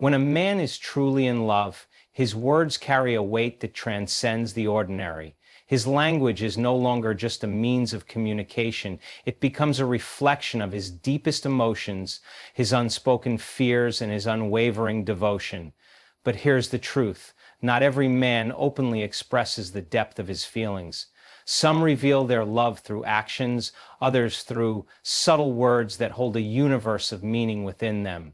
When a man is truly in love, his words carry a weight that transcends the ordinary. His language is no longer just a means of communication. It becomes a reflection of his deepest emotions, his unspoken fears, and his unwavering devotion. But here's the truth. Not every man openly expresses the depth of his feelings. Some reveal their love through actions, others through subtle words that hold a universe of meaning within them.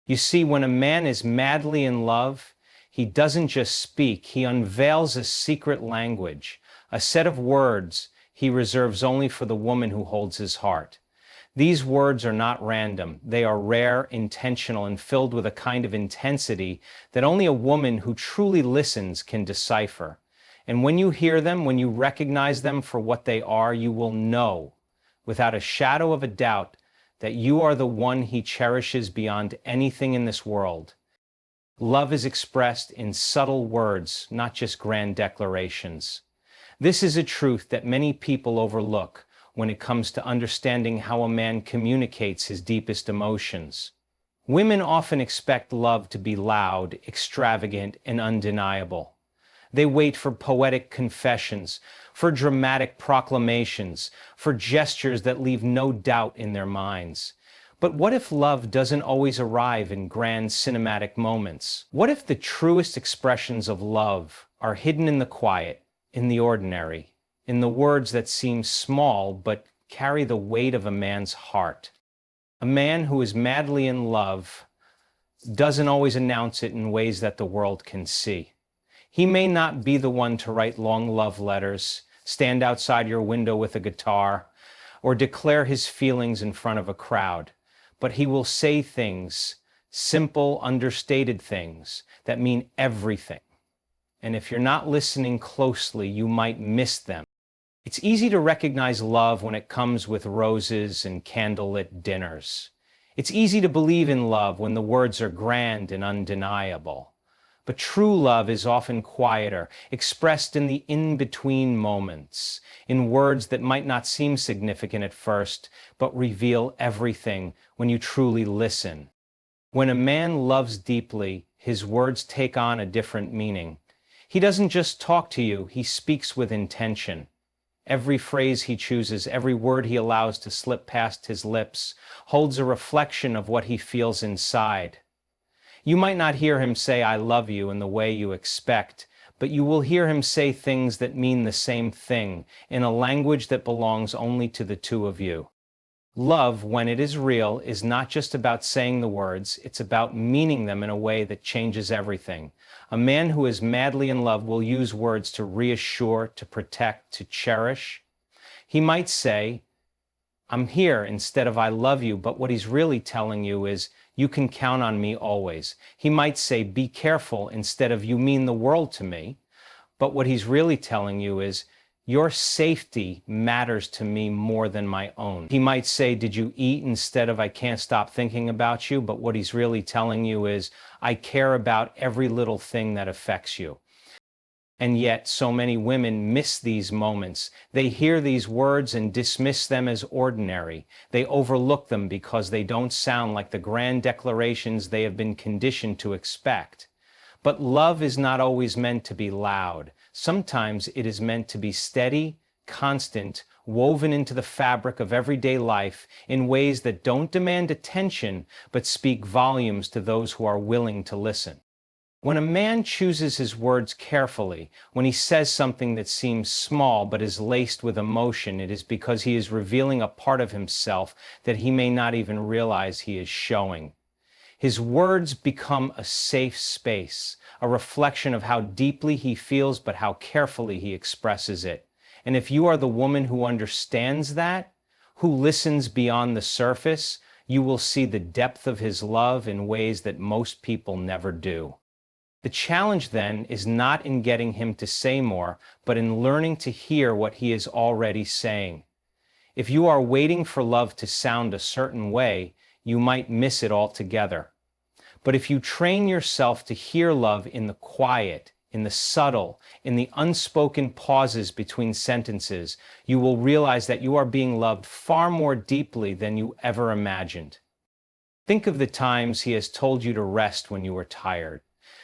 You see, when a man is madly in love, he doesn't just speak, he unveils a secret language, a set of words he reserves only for the woman who holds his heart. These words are not random. They are rare, intentional, and filled with a kind of intensity that only a woman who truly listens can decipher. And when you hear them, when you recognize them for what they are, you will know, without a shadow of a doubt, that you are the one he cherishes beyond anything in this world. Love is expressed in subtle words, not just grand declarations. This is a truth that many people overlook when it comes to understanding how a man communicates his deepest emotions. Women often expect love to be loud, extravagant, and undeniable. They wait for poetic confessions, for dramatic proclamations, for gestures that leave no doubt in their minds. But what if love doesn't always arrive in grand cinematic moments? What if the truest expressions of love are hidden in the quiet, in the ordinary, in the words that seem small but carry the weight of a man's heart? A man who is madly in love doesn't always announce it in ways that the world can see. He may not be the one to write long love letters, stand outside your window with a guitar, or declare his feelings in front of a crowd, but he will say things, simple, understated things, that mean everything. And if you're not listening closely, you might miss them. It's easy to recognize love when it comes with roses and candlelit dinners. It's easy to believe in love when the words are grand and undeniable. But true love is often quieter, expressed in the in-between moments, in words that might not seem significant at first, but reveal everything when you truly listen. When a man loves deeply, his words take on a different meaning. He doesn't just talk to you, he speaks with intention. Every phrase he chooses, every word he allows to slip past his lips, holds a reflection of what he feels inside. You might not hear him say, "I love you," in the way you expect, but you will hear him say things that mean the same thing, in a language that belongs only to the two of you. Love, when it is real, is not just about saying the words, it's about meaning them in a way that changes everything. A man who is madly in love will use words to reassure, to protect, to cherish. He might say, "I'm here," instead of "I love you," but what he's really telling you is, "You can count on me always." He might say, "Be careful," instead of "You mean the world to me," but what he's really telling you is, "Your safety matters to me more than my own." He might say, "Did you eat?" instead of "I can't stop thinking about you," but what he's really telling you is, "I care about every little thing that affects you." And yet, so many women miss these moments. They hear these words and dismiss them as ordinary. They overlook them because they don't sound like the grand declarations they have been conditioned to expect. But love is not always meant to be loud. Sometimes it is meant to be steady, constant, woven into the fabric of everyday life in ways that don't demand attention, but speak volumes to those who are willing to listen. When a man chooses his words carefully, when he says something that seems small but is laced with emotion, it is because he is revealing a part of himself that he may not even realize he is showing. His words become a safe space, a reflection of how deeply he feels but how carefully he expresses it. And if you are the woman who understands that, who listens beyond the surface, you will see the depth of his love in ways that most people never do. The challenge then is not in getting him to say more, but in learning to hear what he is already saying. If you are waiting for love to sound a certain way, you might miss it altogether. But if you train yourself to hear love in the quiet, in the subtle, in the unspoken pauses between sentences, you will realize that you are being loved far more deeply than you ever imagined. Think of the times he has told you to rest when you were tired.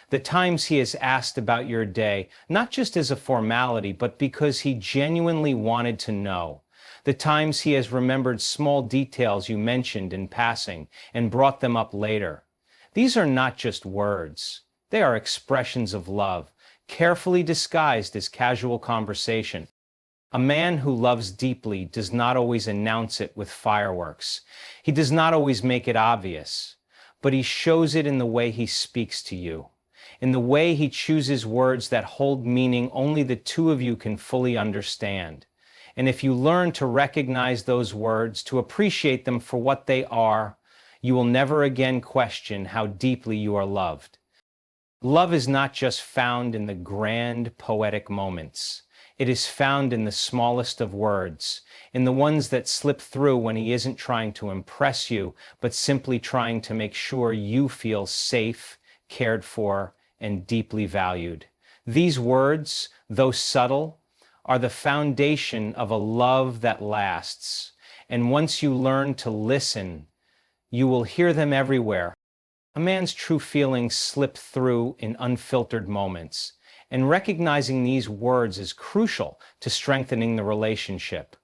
The times he has asked about your day, not just as a formality, but because he genuinely wanted to know. The times he has remembered small details you mentioned in passing and brought them up later. These are not just words. They are expressions of love, carefully disguised as casual conversation. A man who loves deeply does not always announce it with fireworks. He does not always make it obvious, but he shows it in the way he speaks to you, in the way he chooses words that hold meaning only the two of you can fully understand. And if you learn to recognize those words, to appreciate them for what they are, you will never again question how deeply you are loved. Love is not just found in the grand poetic moments. It is found in the smallest of words, in the ones that slip through when he isn't trying to impress you, but simply trying to make sure you feel safe, cared for, and deeply valued. These words, though subtle, are the foundation of a love that lasts. And once you learn to listen, you will hear them everywhere. A man's true feelings slip through in unfiltered moments, and recognizing these words is crucial to strengthening the relationship.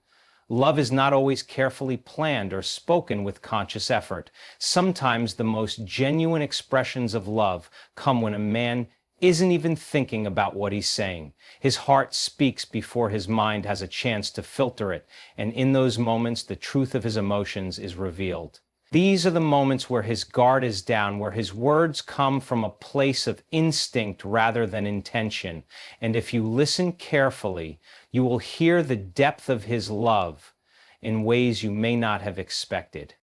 Love is not always carefully planned or spoken with conscious effort. Sometimes the most genuine expressions of love come when a man isn't even thinking about what he's saying. His heart speaks before his mind has a chance to filter it, and in those moments the truth of his emotions is revealed. These are the moments where his guard is down, where his words come from a place of instinct rather than intention. And if you listen carefully, you will hear the depth of his love in ways you may not have expected.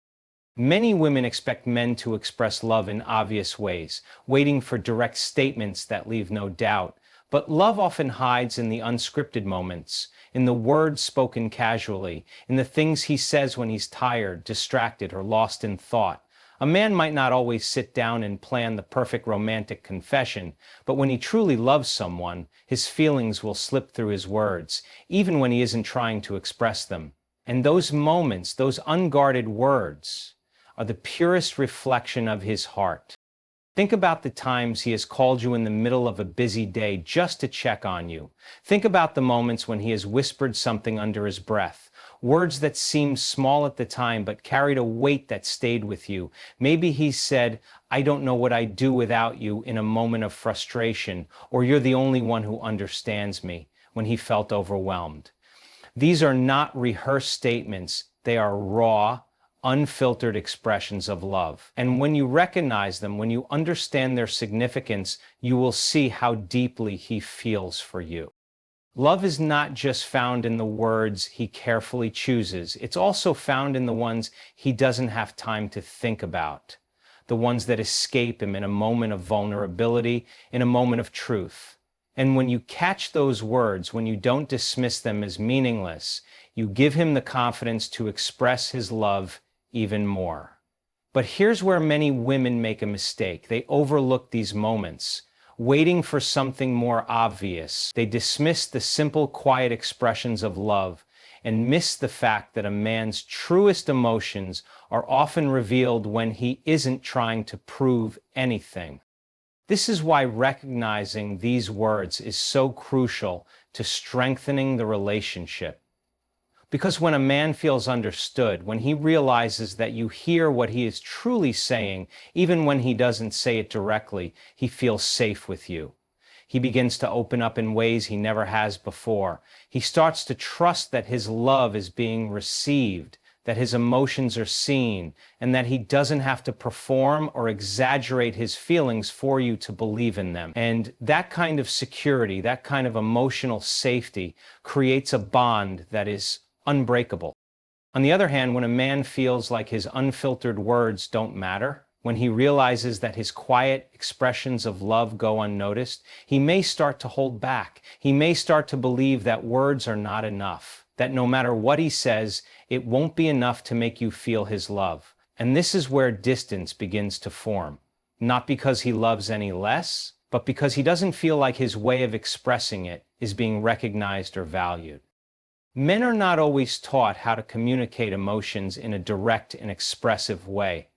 Many women expect men to express love in obvious ways, waiting for direct statements that leave no doubt. But love often hides in the unscripted moments, in the words spoken casually, in the things he says when he's tired, distracted, or lost in thought. A man might not always sit down and plan the perfect romantic confession, but when he truly loves someone, his feelings will slip through his words, even when he isn't trying to express them. And those moments, those unguarded words, are the purest reflection of his heart. Think about the times he has called you in the middle of a busy day just to check on you. Think about the moments when he has whispered something under his breath, words that seemed small at the time but carried a weight that stayed with you. Maybe he said, "I don't know what I'd do without you," in a moment of frustration, or "You're the only one who understands me," when he felt overwhelmed. These are not rehearsed statements, they are raw, unfiltered expressions of love. And when you recognize them, when you understand their significance, you will see how deeply he feels for you. Love is not just found in the words he carefully chooses, it's also found in the ones he doesn't have time to think about, the ones that escape him in a moment of vulnerability, in a moment of truth. And when you catch those words, when you don't dismiss them as meaningless, you give him the confidence to express his love even more. But here's where many women make a mistake. They overlook these moments, waiting for something more obvious. They dismiss the simple, quiet expressions of love and miss the fact that a man's truest emotions are often revealed when he isn't trying to prove anything. This is why recognizing these words is so crucial to strengthening the relationship. Because when a man feels understood, when he realizes that you hear what he is truly saying, even when he doesn't say it directly, he feels safe with you. He begins to open up in ways he never has before. He starts to trust that his love is being received, that his emotions are seen, and that he doesn't have to perform or exaggerate his feelings for you to believe in them. And that kind of security, that kind of emotional safety creates a bond that is unbreakable. On the other hand, when a man feels like his unfiltered words don't matter, when he realizes that his quiet expressions of love go unnoticed, he may start to hold back. He may start to believe that words are not enough, that no matter what he says, it won't be enough to make you feel his love. And this is where distance begins to form. Not because he loves any less, but because he doesn't feel like his way of expressing it is being recognized or valued. Men are not always taught how to communicate emotions in a direct and expressive way.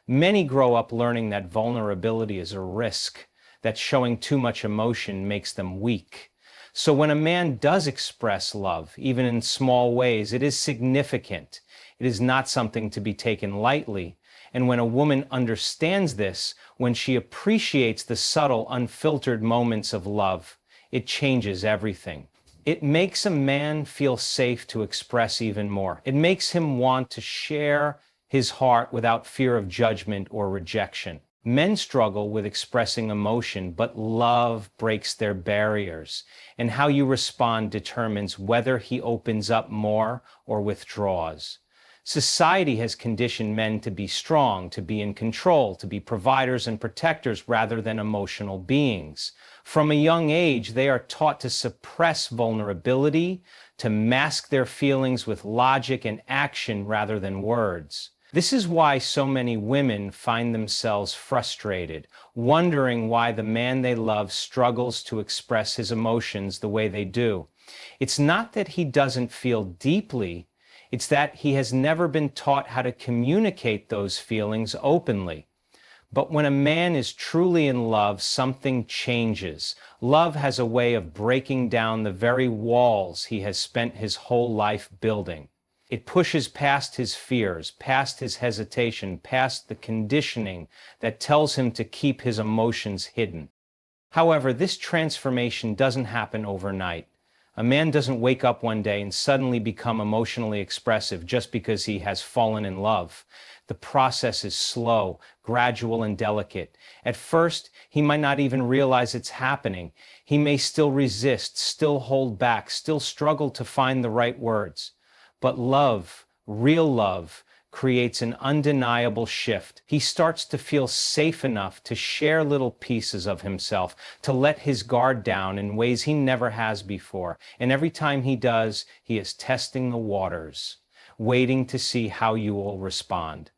Many grow up learning that vulnerability is a risk, that showing too much emotion makes them weak. So when a man does express love, even in small ways, it is significant. It is not something to be taken lightly. And when a woman understands this, when she appreciates the subtle, unfiltered moments of love, it changes everything. It makes a man feel safe to express even more. It makes him want to share his heart without fear of judgment or rejection. Men struggle with expressing emotion, but love breaks their barriers, and how you respond determines whether he opens up more or withdraws. Society has conditioned men to be strong, to be in control, to be providers and protectors rather than emotional beings. From a young age, they are taught to suppress vulnerability, to mask their feelings with logic and action rather than words. This is why so many women find themselves frustrated, wondering why the man they love struggles to express his emotions the way they do. It's not that he doesn't feel deeply, it's that he has never been taught how to communicate those feelings openly. But when a man is truly in love, something changes. Love has a way of breaking down the very walls he has spent his whole life building. It pushes past his fears, past his hesitation, past the conditioning that tells him to keep his emotions hidden. However, this transformation doesn't happen overnight. A man doesn't wake up one day and suddenly become emotionally expressive just because he has fallen in love. The process is slow, gradual, and delicate. At first, he might not even realize it's happening. He may still resist, still hold back, still struggle to find the right words. But love, real love, creates an undeniable shift. He starts to feel safe enough to share little pieces of himself, to let his guard down in ways he never has before. And every time he does, he is testing the waters, waiting to see how you will respond.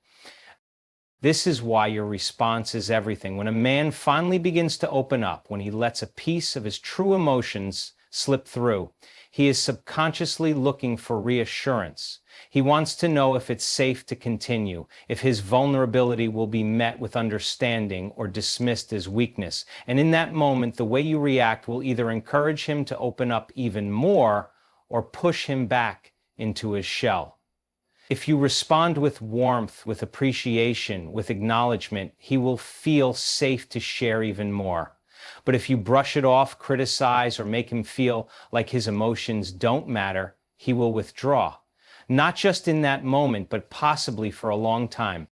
This is why your response is everything. When a man finally begins to open up, when he lets a piece of his true emotions slip through, he is subconsciously looking for reassurance. He wants to know if it's safe to continue, if his vulnerability will be met with understanding or dismissed as weakness. And in that moment, the way you react will either encourage him to open up even more or push him back into his shell. If you respond with warmth, with appreciation, with acknowledgement, he will feel safe to share even more. But if you brush it off, criticize, or make him feel like his emotions don't matter, he will withdraw. Not just in that moment, but possibly for a long time.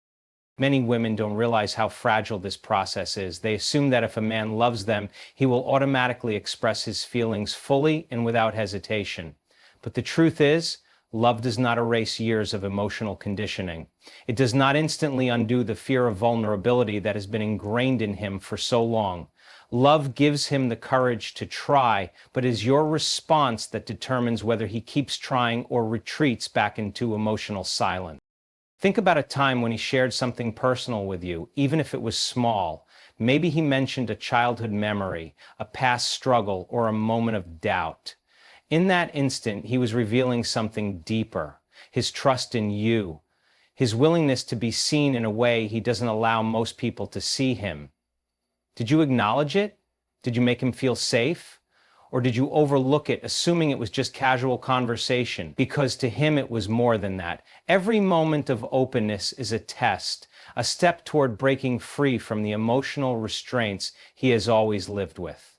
Many women don't realize how fragile this process is. They assume that if a man loves them, he will automatically express his feelings fully and without hesitation. But the truth is, love does not erase years of emotional conditioning. It does not instantly undo the fear of vulnerability that has been ingrained in him for so long. Love gives him the courage to try, but it is your response that determines whether he keeps trying or retreats back into emotional silence. Think about a time when he shared something personal with you, even if it was small. Maybe he mentioned a childhood memory, a past struggle, or a moment of doubt. In that instant, he was revealing something deeper, his trust in you, his willingness to be seen in a way he doesn't allow most people to see him. Did you acknowledge it? Did you make him feel safe? Or did you overlook it, assuming it was just casual conversation? Because to him it was more than that. Every moment of openness is a test, a step toward breaking free from the emotional restraints he has always lived with.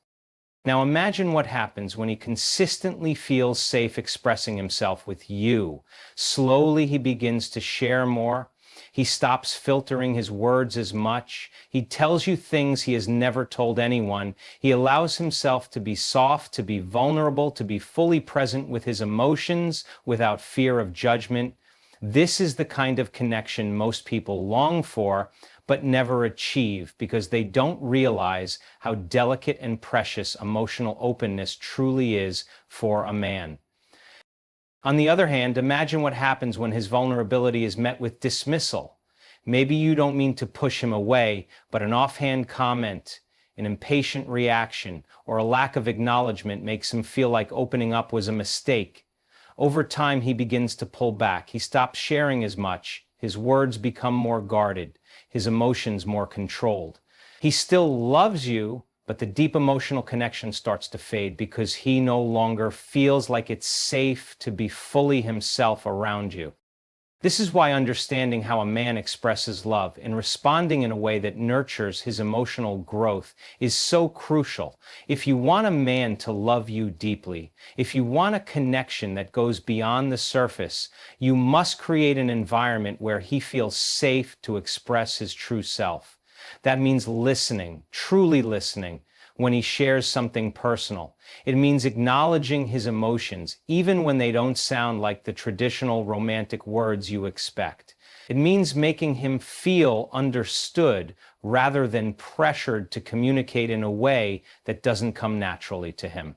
Now imagine what happens when he consistently feels safe expressing himself with you. Slowly he begins to share more. He stops filtering his words as much. He tells you things he has never told anyone. He allows himself to be soft, to be vulnerable, to be fully present with his emotions without fear of judgment. This is the kind of connection most people long for, but never achieve because they don't realize how delicate and precious emotional openness truly is for a man. On the other hand, imagine what happens when his vulnerability is met with dismissal. Maybe you don't mean to push him away, but an offhand comment, an impatient reaction, or a lack of acknowledgement makes him feel like opening up was a mistake. Over time, he begins to pull back. He stops sharing as much. His words become more guarded. his emotions more controlled. He still loves you, but the deep emotional connection starts to fade because he no longer feels like it's safe to be fully himself around you. This is why understanding how a man expresses love and responding in a way that nurtures his emotional growth is so crucial. If you want a man to love you deeply, if you want a connection that goes beyond the surface, you must create an environment where he feels safe to express his true self. That means listening, truly listening, when he shares something personal. It means acknowledging his emotions, even when they don't sound like the traditional romantic words you expect. It means making him feel understood rather than pressured to communicate in a way that doesn't come naturally to him.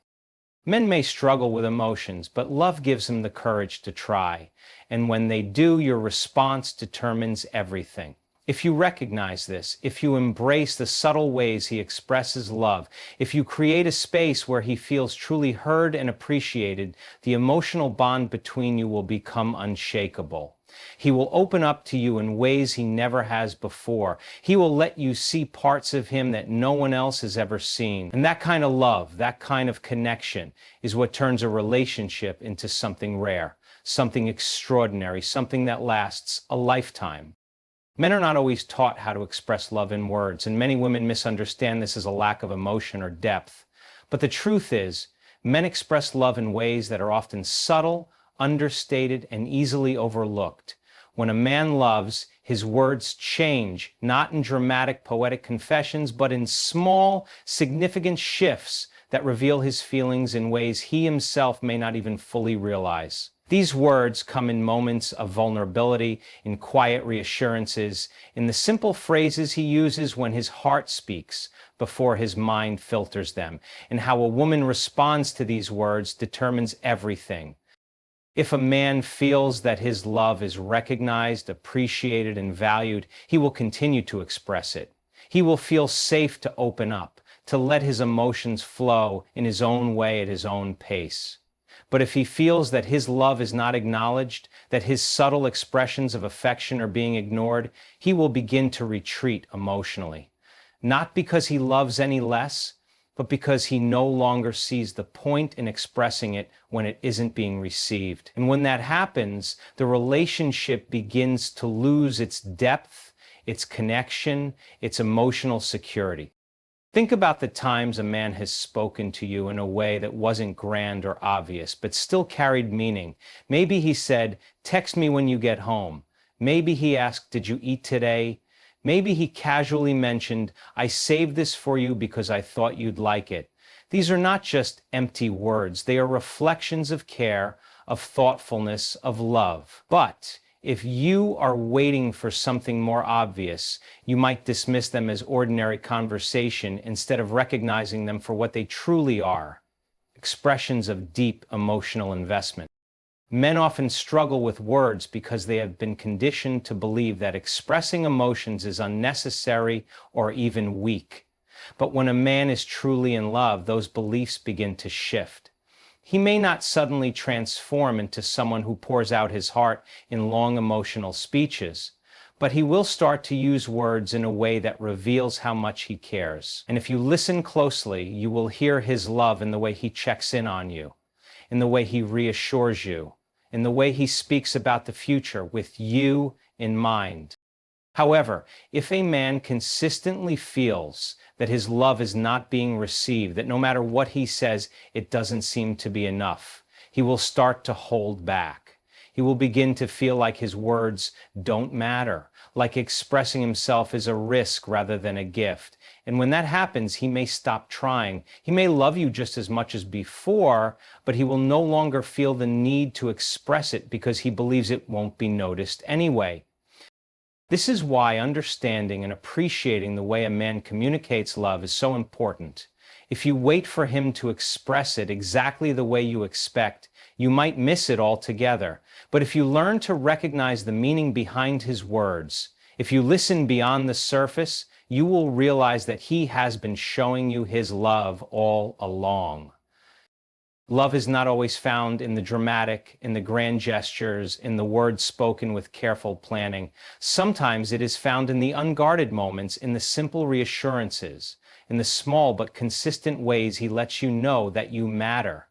Men may struggle with emotions, but love gives them the courage to try. And when they do, your response determines everything. If you recognize this, if you embrace the subtle ways he expresses love, if you create a space where he feels truly heard and appreciated, the emotional bond between you will become unshakable. He will open up to you in ways he never has before. He will let you see parts of him that no one else has ever seen. And that kind of love, that kind of connection, is what turns a relationship into something rare, something extraordinary, something that lasts a lifetime. Men are not always taught how to express love in words, and many women misunderstand this as a lack of emotion or depth. But the truth is, men express love in ways that are often subtle, understated, and easily overlooked. When a man loves, his words change, not in dramatic, poetic confessions, but in small, significant shifts that reveal his feelings in ways he himself may not even fully realize. These words come in moments of vulnerability, in quiet reassurances, in the simple phrases he uses when his heart speaks before his mind filters them. And how a woman responds to these words determines everything. If a man feels that his love is recognized, appreciated, and valued, he will continue to express it. He will feel safe to open up, to let his emotions flow in his own way at his own pace. But if he feels that his love is not acknowledged, that his subtle expressions of affection are being ignored, he will begin to retreat emotionally. Not because he loves any less, but because he no longer sees the point in expressing it when it isn't being received. And when that happens, the relationship begins to lose its depth, its connection, its emotional security. Think about the times a man has spoken to you in a way that wasn't grand or obvious, but still carried meaning. Maybe he said, "Text me when you get home." Maybe he asked, "Did you eat today?" Maybe he casually mentioned, "I saved this for you because I thought you'd like it." These are not just empty words. They are reflections of care, of thoughtfulness, of love. But if you are waiting for something more obvious, you might dismiss them as ordinary conversation instead of recognizing them for what they truly are, expressions of deep emotional investment. Men often struggle with words because they have been conditioned to believe that expressing emotions is unnecessary or even weak. But when a man is truly in love, those beliefs begin to shift. He may not suddenly transform into someone who pours out his heart in long emotional speeches, but he will start to use words in a way that reveals how much he cares. And if you listen closely, you will hear his love in the way he checks in on you, in the way he reassures you, in the way he speaks about the future with you in mind. However, if a man consistently feels that his love is not being received, that no matter what he says, it doesn't seem to be enough, he will start to hold back. He will begin to feel like his words don't matter, like expressing himself is a risk rather than a gift. And when that happens, he may stop trying. He may love you just as much as before, but he will no longer feel the need to express it because he believes it won't be noticed anyway. This is why understanding and appreciating the way a man communicates love is so important. If you wait for him to express it exactly the way you expect, you might miss it altogether. But if you learn to recognize the meaning behind his words, if you listen beyond the surface, you will realize that he has been showing you his love all along. Love is not always found in the dramatic, in the grand gestures, in the words spoken with careful planning. Sometimes it is found in the unguarded moments, in the simple reassurances, in the small but consistent ways he lets you know that you matter.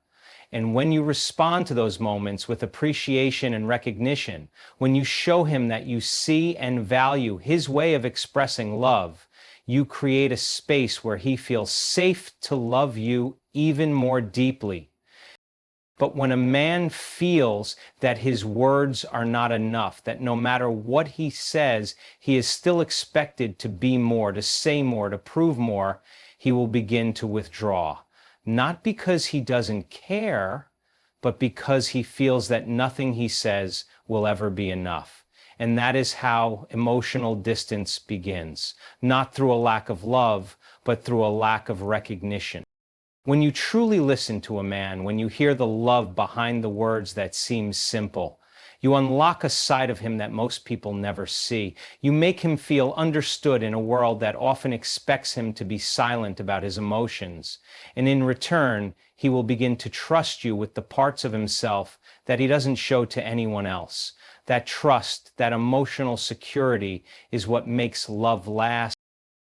And when you respond to those moments with appreciation and recognition, when you show him that you see and value his way of expressing love, you create a space where he feels safe to love you even more deeply. But when a man feels that his words are not enough, that no matter what he says, he is still expected to be more, to say more, to prove more, he will begin to withdraw. Not because he doesn't care, but because he feels that nothing he says will ever be enough. And that is how emotional distance begins, not through a lack of love, but through a lack of recognition. When you truly listen to a man, when you hear the love behind the words that seem simple, you unlock a side of him that most people never see. You make him feel understood in a world that often expects him to be silent about his emotions. And in return, he will begin to trust you with the parts of himself that he doesn't show to anyone else. That trust, that emotional security is what makes love last.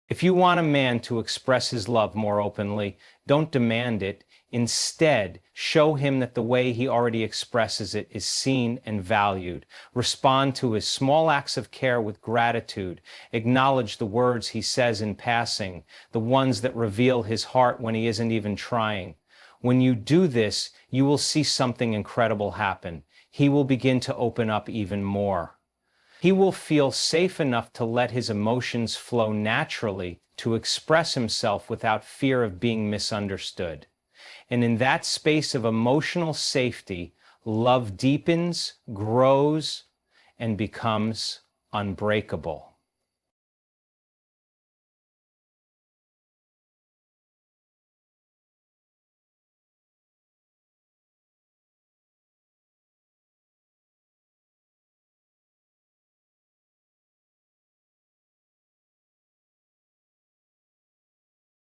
If you want a man to express his love more openly, don't demand it. Instead, show him that the way he already expresses it is seen and valued. Respond to his small acts of care with gratitude. Acknowledge the words he says in passing, the ones that reveal his heart when he isn't even trying. When you do this, you will see something incredible happen. He will begin to open up even more. He will feel safe enough to let his emotions flow naturally, to express himself without fear of being misunderstood. And in that space of emotional safety, love deepens, grows, and becomes unbreakable.